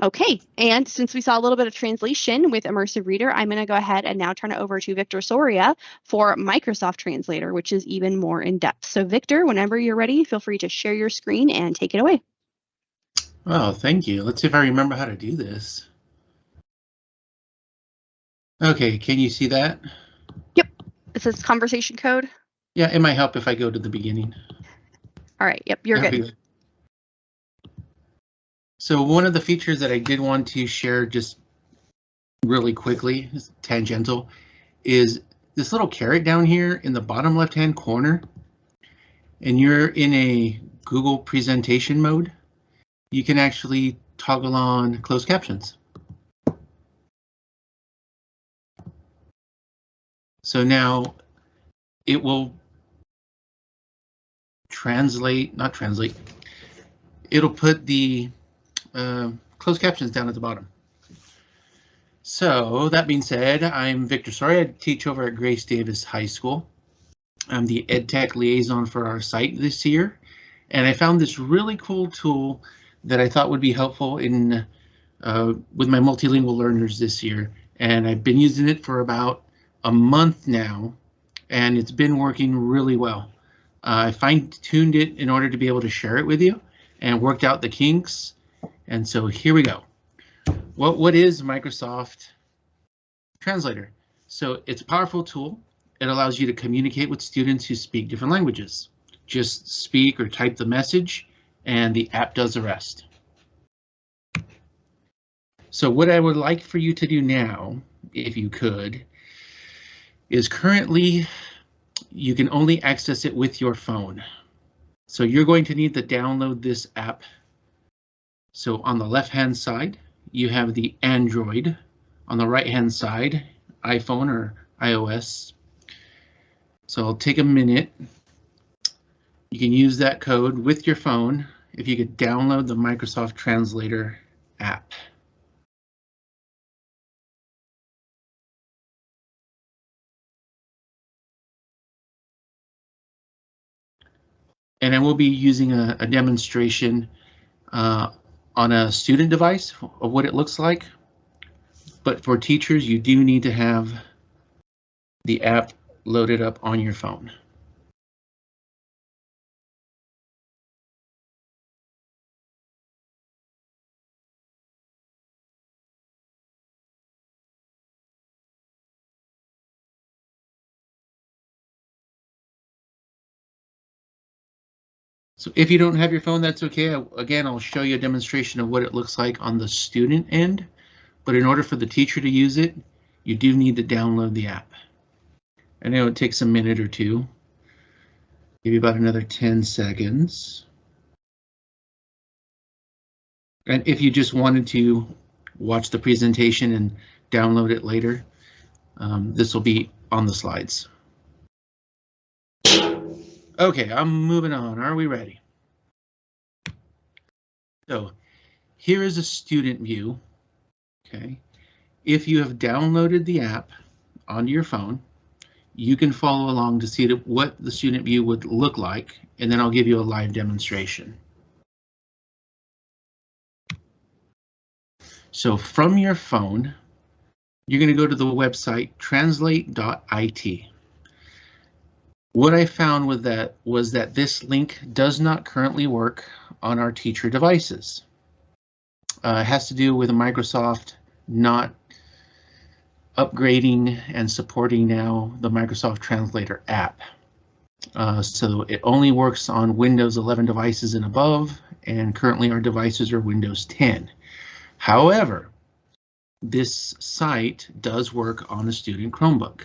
Okay, and since we saw a little bit of translation with Immersive Reader, I'm going to go ahead and now turn it over to Victor Soria for Microsoft Translator, which is even more in depth. So Victor, whenever you're ready, feel free to share your screen and take it away. Oh, thank you. Let's see if I remember how to do this. Okay, can you see that? Yep, it says conversation code. Yeah, it might help if I go to the beginning. All right, yep, you're good. So one of the features that I did want to share just really quickly, tangential, is this little caret down here in the bottom left-hand corner, and you're in a Google presentation mode, you can actually toggle on closed captions. So now it will it'll put the closed captions down at the bottom. So that being said, I'm Victor Soria. I teach over at Grace Davis High School. I'm the EdTech liaison for our site this year, and I found this really cool tool that I thought would be helpful in with my multilingual learners this year, and I've been using it for about a month now, and it's been working really well. I fine-tuned it in order to be able to share it with you and worked out the kinks, and so here we go. What is Microsoft Translator? So it's a powerful tool. It allows you to communicate with students who speak different languages. Just speak or type the message and the app does the rest. So what I would like for you to do now, if you could, is currently you can only access it with your phone. So you're going to need to download this app. So on the left-hand side, you have the Android. On the right-hand side, iPhone or iOS. So I'll take a minute. You can use that code with your phone if you could download the Microsoft Translator app. And I will be using a demonstration on a student device of what it looks like. But for teachers, you do need to have the app loaded up on your phone. So if you don't have your phone, that's okay. Again, I'll show you a demonstration of what it looks like on the student end. But in order for the teacher to use it, you do need to download the app. I know it takes a minute or two, maybe about another 10 seconds. And if you just wanted to watch the presentation and download it later, this will be on the slides. Okay, I'm moving on. Are we ready? So here is a student view. Okay, if you have downloaded the app onto your phone, you can follow along to see what the student view would look like, and then I'll give you a live demonstration. So from your phone, you're going to go to the website translate.it. What I found with that was that this link does not currently work on our teacher devices. It has to do with Microsoft not upgrading and supporting now the Microsoft Translator app. So it only works on Windows 11 devices and above, and currently our devices are Windows 10. However, this site does work on a student Chromebook.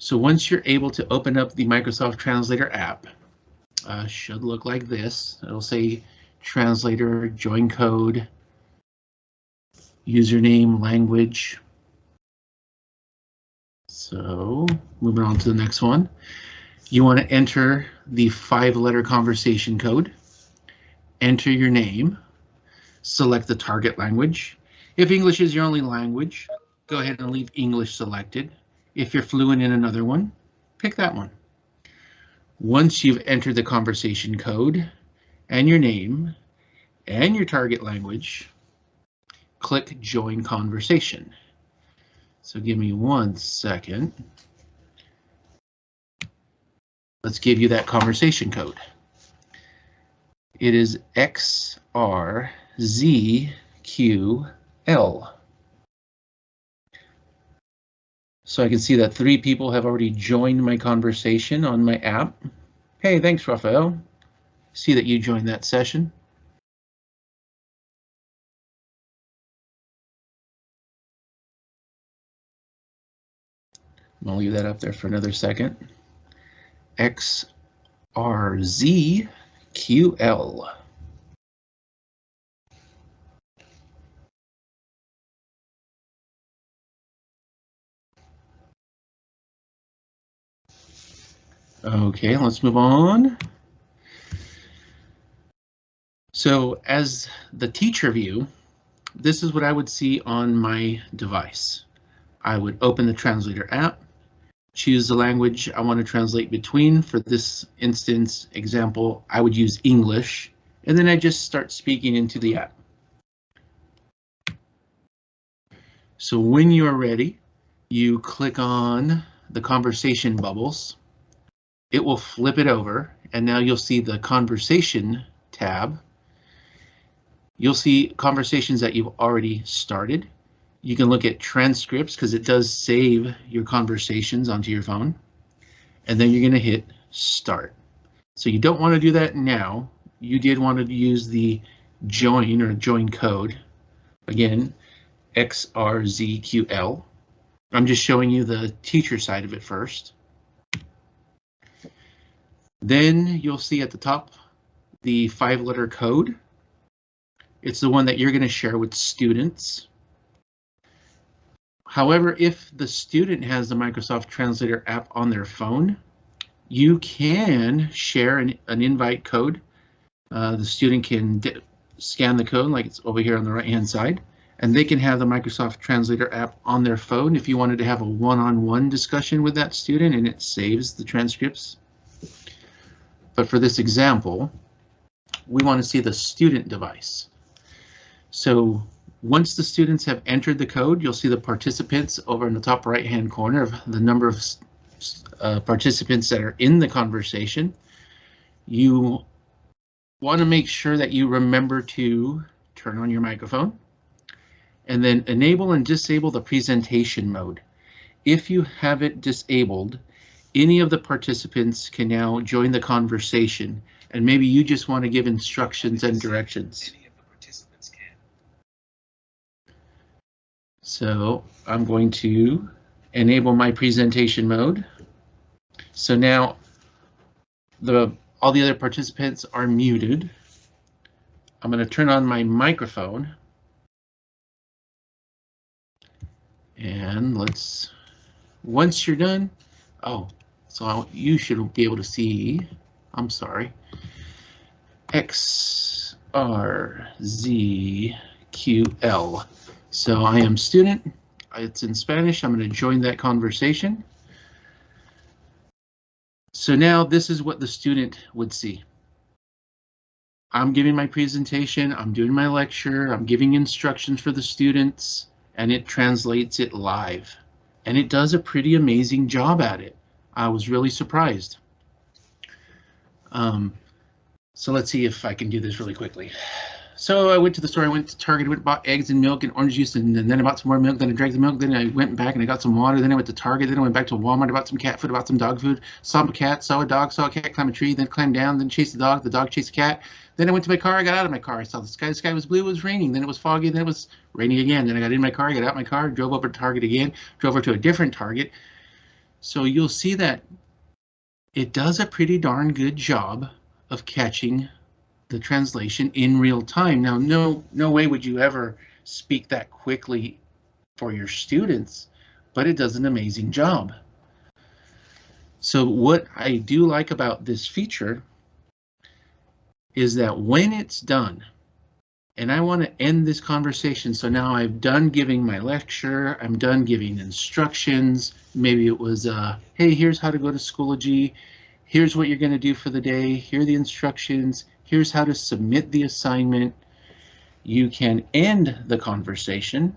So once you're able to open up the Microsoft Translator app, should look like this. It'll say Translator, join code, username, language. So moving on to the next one. You want to enter the 5-letter conversation code, enter your name, select the target language. If English is your only language, go ahead and leave English selected. If you're fluent in another one, pick that one. Once you've entered the conversation code and your name and your target language, click Join Conversation. So give me 1 second. Let's give you that conversation code. It is XRZQL. So I can see that 3 people have already joined my conversation on my app. Hey, thanks, Raphael. See that you joined that session. I'm gonna leave that up there for another second. XRZQL. Okay, let's move on. So as the teacher view, this is what I would see on my device. I would open the Translator app, choose the language I want to translate between. For this instance example, I would use English, and then I just start speaking into the app. So when you're ready, you click on the conversation bubbles. It will flip it over, and now you'll see the conversation tab. You'll see conversations that you've already started. You can look at transcripts because it does save your conversations onto your phone. And then you're going to hit start. So you don't want to do that now. You did want to use the join or join code. Again, XRZQL. I'm just showing you the teacher side of it first. Then you'll see at the top the 5-letter code. It's the one that you're going to share with students. However, if the student has the Microsoft Translator app on their phone, you can share an invite code. The student can scan the code like it's over here on the right-hand side, and they can have the Microsoft Translator app on their phone if you wanted to have a one-on-one discussion with that student, and it saves the transcripts. But for this example, we want to see the student device. So once the students have entered the code, you'll see the participants over in the top right-hand corner of the number of participants that are in the conversation. You want to make sure that you remember to turn on your microphone and then enable and disable the presentation mode. If you have it disabled, any of the participants can now join the conversation, and maybe you just want to give instructions and directions. So I'm going to enable my presentation mode. So now all the other participants are muted. I'm going to turn on my microphone. And once you're done, so you should be able to see, I'm sorry, XRZQL. So I am student, it's in Spanish, I'm going to join that conversation. So now this is what the student would see. I'm giving my presentation, I'm doing my lecture, I'm giving instructions for the students, and it translates it live. And it does a pretty amazing job at it. I was really surprised. So let's see if I can do this really quickly. So I went to the store, I went to Target, went and bought eggs and milk and orange juice, and then I bought some more milk, then I drank the milk, then I went back and I got some water, then I went to Target, then I went back to Walmart, I bought some cat food, I bought some dog food, saw a cat, saw a dog, saw a cat climb a tree, then climbed down, then chased the dog chased the cat, then I went to my car, I got out of my car, I saw the sky was blue, it was raining, then it was foggy, then it was raining again, then I got in my car, I got out my car, drove over to Target again, drove over to a different Target. So you'll see that it does a pretty darn good job of catching the translation in real time. Now, no way would you ever speak that quickly for your students, but it does an amazing job. So what I do like about this feature is that when it's done, and I want to end this conversation, so now I've done giving my lecture, I'm done giving instructions, maybe it was, hey, here's how to go to Schoology, here's what you're going to do for the day, here are the instructions, here's how to submit the assignment. You can end the conversation.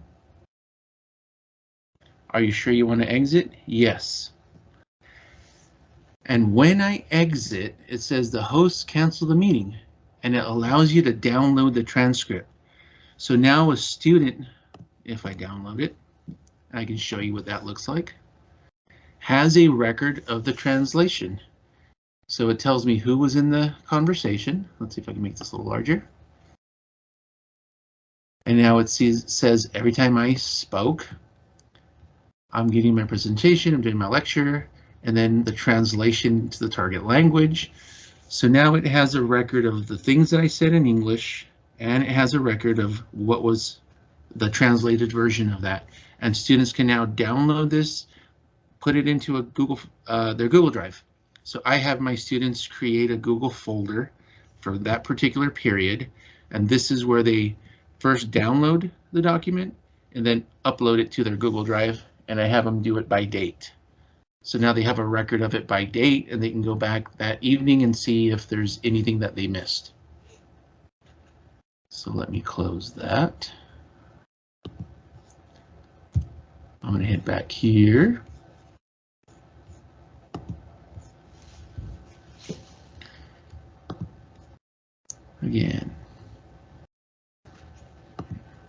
Are you sure you want to exit? Yes. And when I exit, it says the host canceled the meeting, and it allows you to download the transcript. So now a student, if I download it, I can show you what that looks like, has a record of the translation. So it tells me who was in the conversation. Let's see if I can make this a little larger. And now it says every time I spoke, I'm getting my presentation, I'm doing my lecture, and then the translation to the target language. So now it has a record of the things that I said in English, and it has a record of what was the translated version of that. And students can now download this, put it into a their Google Drive. So I have my students create a Google folder for that particular period, and this is where they first download the document and then upload it to their Google Drive, and I have them do it by date. So now they have a record of it by date, and they can go back that evening and see if there's anything that they missed. So let me close that. I'm going to head back here. Again,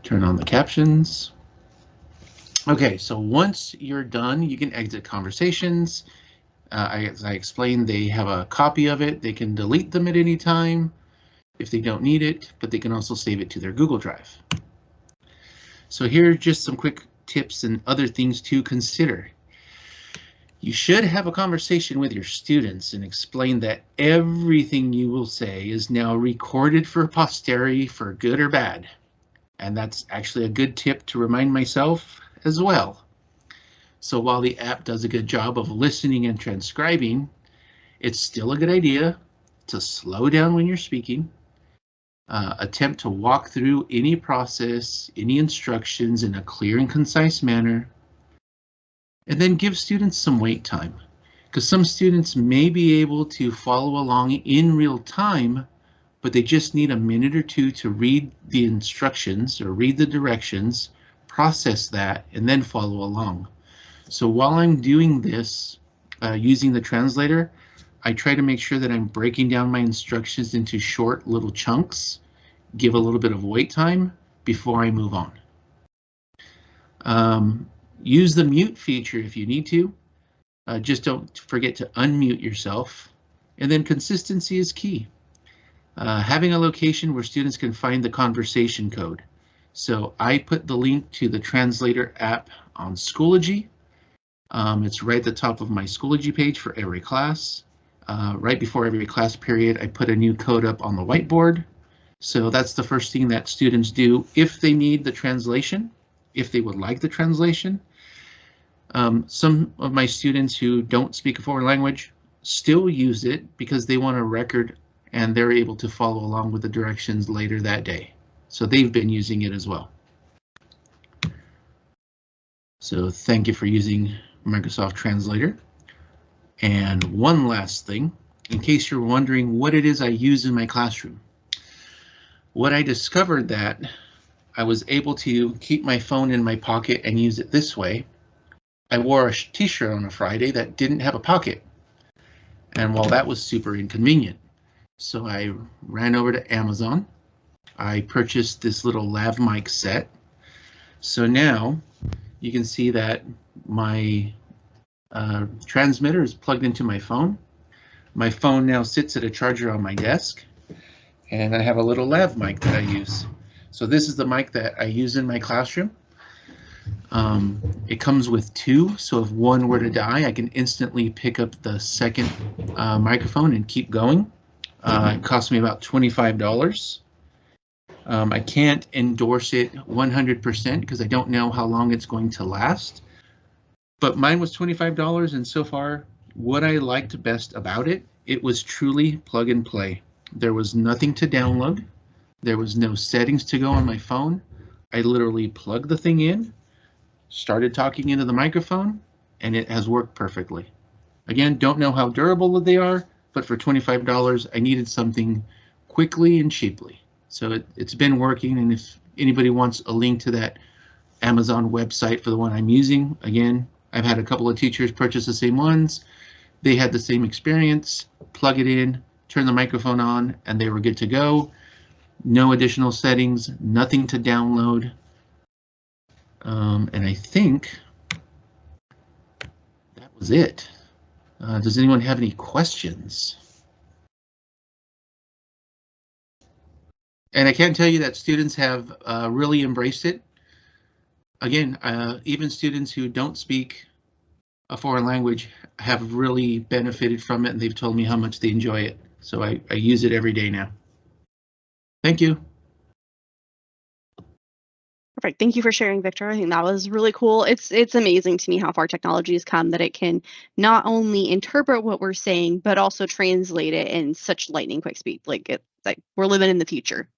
turn on the captions. Okay, so once you're done, you can exit conversations. As I explained, they have a copy of it. They can delete them at any time if they don't need it, but they can also save it to their Google Drive. So here are just some quick tips and other things to consider. You should have a conversation with your students and explain that everything you will say is now recorded for posterity for good or bad. And that's actually a good tip to remind myself as well. So while the app does a good job of listening and transcribing, it's still a good idea to slow down when you're speaking, attempt to walk through any process, any instructions in a clear and concise manner, and then give students some wait time, because some students may be able to follow along in real time, but they just need a minute or two to read the instructions or read the directions, process that, and then follow along. So while I'm doing this, using the translator, I try to make sure that I'm breaking down my instructions into short little chunks, give a little bit of wait time before I move on. Use the mute feature if you need to. Just don't forget to unmute yourself. And then consistency is key. Having a location where students can find the conversation code. So I put the link to the Translator app on Schoology. It's right at the top of my Schoology page for every class. Right before every class period, I put a new code up on the whiteboard. So that's the first thing that students do if they need the translation, if they would like the translation. Some of my students who don't speak a foreign language still use it because they want a record and they're able to follow along with the directions later that day. So they've been using it as well. So thank you for using Microsoft Translator. And one last thing, in case you're wondering what it is I use in my classroom. What I discovered that I was able to keep my phone in my pocket and use it this way. I wore a t-shirt on a Friday that didn't have a pocket. And while that was super inconvenient, so I ran over to Amazon. I purchased this little lav mic set. So now you can see that my transmitter is plugged into my phone. My phone now sits at a charger on my desk, and I have a little lav mic that I use. So this is the mic that I use in my classroom. It comes with two, so if one were to die, I can instantly pick up the second microphone and keep going. It cost me about $25. I can't endorse it 100% because I don't know how long it's going to last. But mine was $25, and so far, what I liked best about it, it was truly plug and play. There was nothing to download. There was no settings to go on my phone. I literally plugged the thing in, started talking into the microphone, and it has worked perfectly. Again, don't know how durable they are, but for $25, I needed something quickly and cheaply. So it's been working, and if anybody wants a link to that Amazon website for the one I'm using, again, I've had a couple of teachers purchase the same ones. They had the same experience, plug it in, turn the microphone on, and they were good to go. No additional settings, nothing to download. And I think that was it. Does anyone have any questions? And I can tell you that students have really embraced it. Again, even students who don't speak a foreign language have really benefited from it, and they've told me how much they enjoy it. So I use it every day now. Thank you. Perfect. Thank you for sharing, Victor. I think that was really cool. It's amazing to me how far technology has come, that it can not only interpret what we're saying, but also translate it in such lightning quick speed. Like we're living in the future.